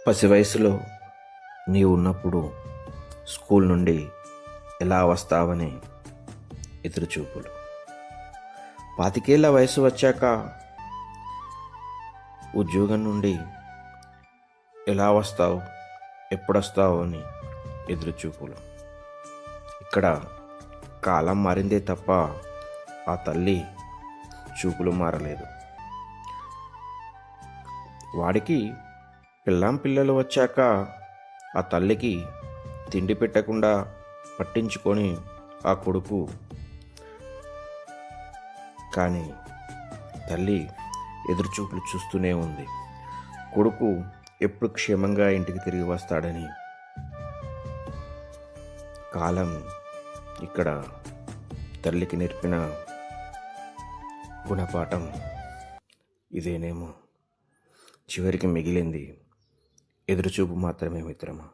పసి వయసులో నీవు ఉన్నప్పుడు స్కూల్ నుండి ఎలా వస్తావని ఎదురుచూపులు. 25 వయసు వచ్చాక ఉద్యోగం నుండి ఎలా వస్తావు, ఎప్పుడొస్తావు అని ఎదురుచూపులు. ఇక్కడ కాలం మారిందే తప్ప ఆ తల్లి చూపులు మారలేదు. వాడికి పిల్లలు వచ్చాక ఆ తల్లికి తిండి పెట్టకుండా పట్టించుకొని ఆ కొడుకు, కానీ తల్లి ఎదురుచూపులు చూస్తూనే ఉంది. కొడుకు ఎప్పుడు క్షేమంగా ఇంటికి తిరిగి వస్తాడని. కాలం ఇక్కడ తల్లికి నేర్పిన గుణపాఠం ఇదేనేమో. చివరికి మిగిలింది ఎదురుచూపు మాత్రమే మిత్రమా.